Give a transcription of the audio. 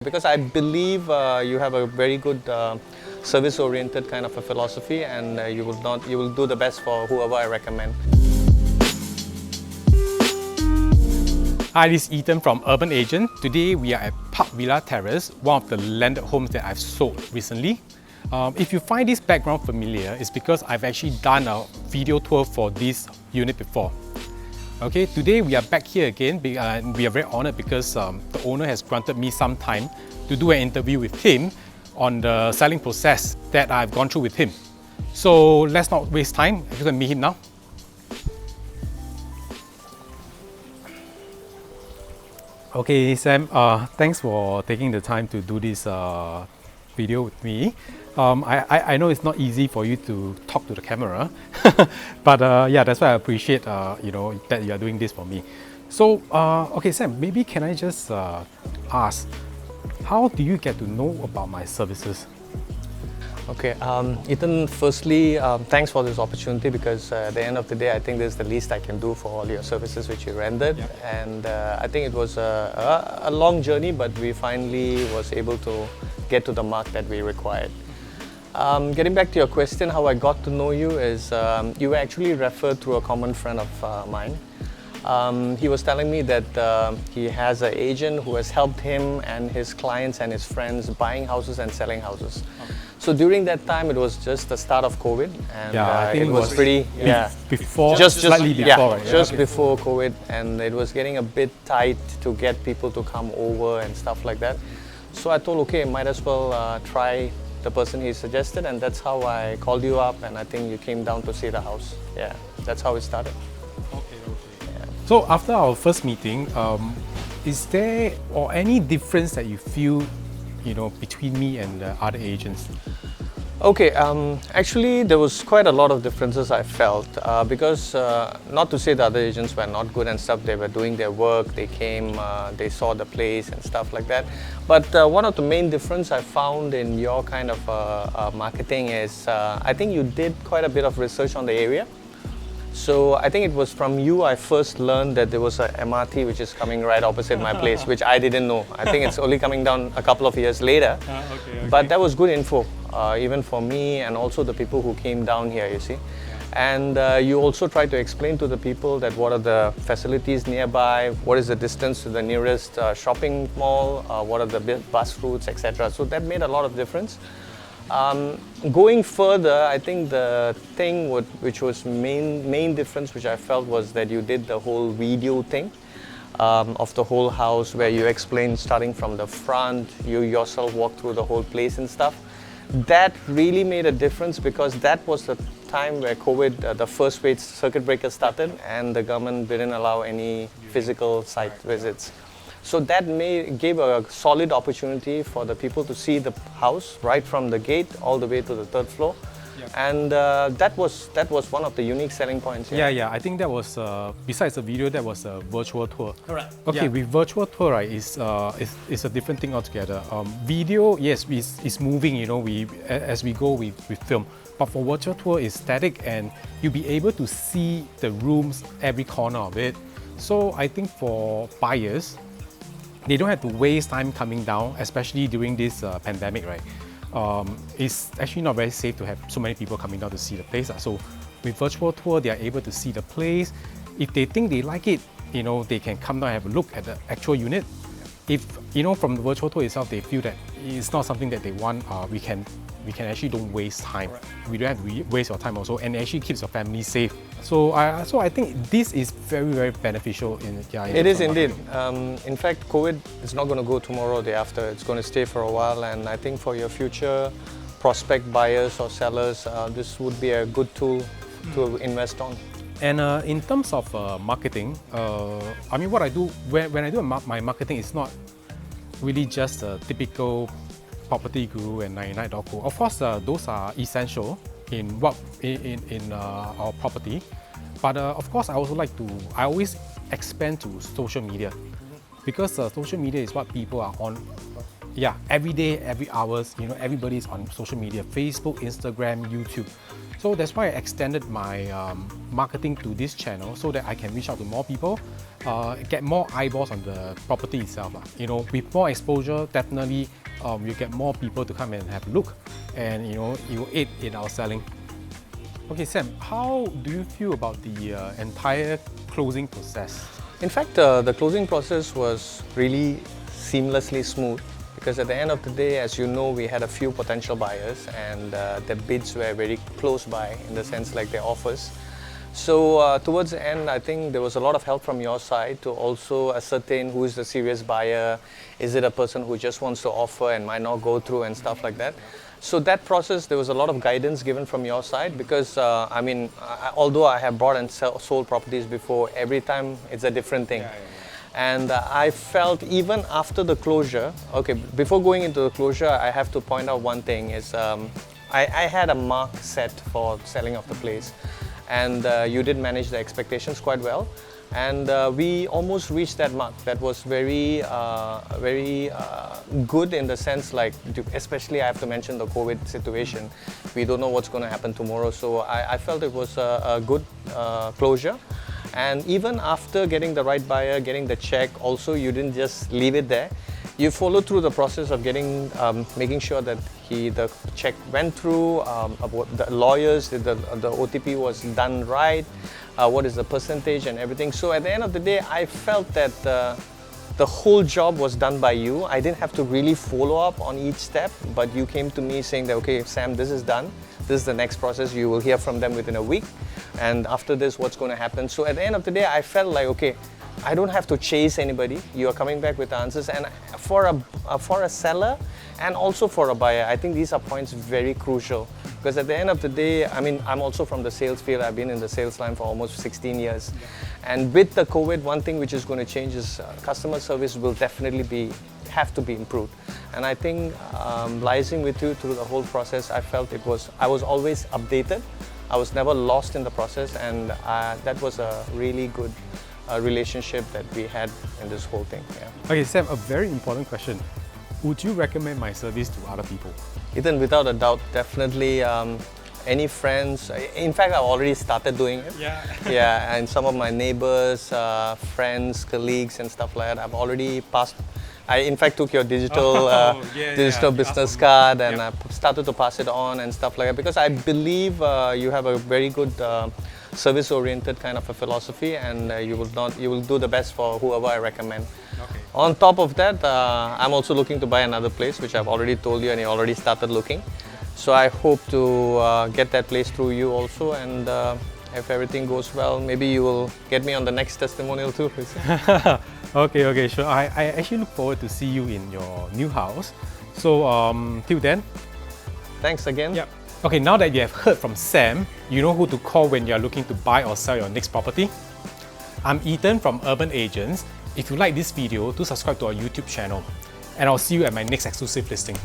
Because I believe you have a very good service-oriented kind of a philosophy, and you will do the best for whoever I recommend. Hi, this is Ethan from Urban Agent. Today we are at Park Terrace, one of the landed homes that I've sold recently. If you find this background familiar, it's because I've actually done a video tour for this unit before. Okay, today we are back here again, and we are very honored because the owner has granted me some time to do an interview with him on the selling process that I've gone through with him. So let's not waste time. I'm going to meet him now. Okay, Sam, thanks for taking the time to do this video with me. I know it's not easy for you to talk to the camera, but yeah, that's why I appreciate that you are doing this for me. So, okay, Sam, maybe can I just ask, how do you get to know about my services? Okay, Ethan, firstly, thanks for this opportunity, because at the end of the day, I think this is the least I can do for all your services which you rendered. Yeah. And I think it was a long journey, but we finally was able to get to the mark that we required. Getting back to your question, how I got to know you is you were actually referred through a common friend of mine. He was telling me that he has an agent who has helped him and his clients and his friends buying houses and selling houses. Okay. So during that time, it was just the start of COVID, and yeah, I think it was pretty before, slightly before, yeah, right? just okay. before COVID, and it was getting a bit tight to get people to come over and stuff like that. So I thought, okay, might as well try the person he suggested, and that's how I called you up, and I think you came down to see the house. Yeah, that's how it started. Okay. Yeah. So after our first meeting, is there any difference that you feel, between me and the other agents? Okay, actually there was quite a lot of differences I felt, because not to say the other agents were not good and stuff, they were doing their work, they came, they saw the place and stuff like that. But one of the main difference I found in your kind of marketing is, I think you did quite a bit of research on the area. So I think it was from you I first learned that there was a MRT which is coming right opposite my place, which I didn't know. I think it's only coming down a couple of years later. Okay. But that was good info, even for me and also the people who came down here, you see. And you also try to explain to the people that what are the facilities nearby, what is the distance to the nearest shopping mall, what are the bus routes, etc. So that made a lot of difference. Going further, I think the thing which was main difference which I felt was that you did the whole video thing of the whole house, where you explained starting from the front, you yourself walked through the whole place and stuff. That really made a difference, because that was the time where COVID, the first wave circuit breaker started, and the government didn't allow any physical site visits. So that gave a solid opportunity for the people to see the house right from the gate all the way to the third floor. Yep. And that was one of the unique selling points. Yeah. I think that was, besides the video, that was a virtual tour. Correct. Okay, with virtual tour, right, it's a different thing altogether. Video, yes, is moving, as we go, we film. But for virtual tour, it's static, and you'll be able to see the rooms, every corner of it. So I think for buyers, they don't have to waste time coming down, especially during this pandemic, right? It's actually not very safe to have so many people coming down to see the place. So with virtual tour, they are able to see the place. If they think they like it, they can come down and have a look at the actual unit. If, from the virtual tour itself, they feel that it's not something that they want, we can actually don't waste time. Right. We don't have to waste your time also, and it actually keeps your family safe. So I think this is very, very beneficial in it is indeed. In fact, COVID is not going to go tomorrow or the day after. It's going to stay for a while, and I think for your future prospect buyers or sellers, this would be a good tool to invest on. And in terms of marketing, I mean, what I do when I do my marketing is not really just a typical Property Guru and 99.co. Of course, those are essential in our property. But of course, I always expand to social media, because social media is what people are on Yeah, every day, every hours, you know, everybody's on social media, Facebook, Instagram, YouTube. So that's why I extended my marketing to this channel so that I can reach out to more people, get more eyeballs on the property itself. You know, with more exposure, definitely you get more people to come and have a look, and you know, it will aid in our selling. Okay, Sam, how do you feel about the entire closing process? In fact, the closing process was really seamlessly smooth, because at the end of the day, as you know, we had a few potential buyers, and their bids were very close by, in the sense like their offers. So towards the end, I think there was a lot of help from your side to also ascertain who is the serious buyer. Is it a person who just wants to offer and might not go through and stuff like that? So that process, there was a lot of guidance given from your side, because I mean, although I have bought and sold properties before, every time it's a different thing. And I felt even after the closure, okay, before going into the closure, I have to point out one thing is I had a mark set for selling of the place, and you did manage the expectations quite well. And we almost reached that mark. That was very good, in the sense like, especially I have to mention the COVID situation. We don't know what's going to happen tomorrow. So I felt it was a good closure. And even after getting the right buyer, getting the check, also you didn't just leave it there. You followed through the process of getting, making sure that the check went through, about the lawyers, the OTP was done right, what is the percentage and everything. So at the end of the day, I felt that the whole job was done by you. I didn't have to really follow up on each step, but you came to me saying that, okay, Sam, this is done. This is the next process. You will hear from them within a week. And after this, what's going to happen? So at the end of the day, I felt like, okay, I don't have to chase anybody. You are coming back with answers. And for a seller and also for a buyer, I think these are points very crucial. Because at the end of the day, I mean, I'm also from the sales field. I've been in the sales line for almost 16 years. And with the COVID, one thing which is going to change is customer service will definitely have to be improved. And I think liaising with you through the whole process, I felt I was always updated. I was never lost in the process, and that was a really good relationship that we had in this whole thing. Yeah. Okay, Sam, a very important question. Would you recommend my service to other people? Ethan, without a doubt, definitely. Any friends? In fact, I've already started doing it. Yeah. Yeah, and some of my neighbors, friends, colleagues, and stuff like that. I've already passed. I in fact took your digital business card, and I started to pass it on and stuff like that, because I believe you have a very good service-oriented kind of a philosophy, and you will do the best for whoever I recommend. Okay. On top of that, I'm also looking to buy another place, which I've already told you, and you already started looking. So I hope to get that place through you also, and if everything goes well, maybe you will get me on the next testimonial too. Okay, sure. I actually look forward to see you in your new house. So till then. Thanks again. Yeah. Okay, now that you have heard from Sam, you know who to call when you are looking to buy or sell your next property. I'm Ethan from Urban Agents. If you like this video, do subscribe to our YouTube channel. And I'll see you at my next exclusive listing.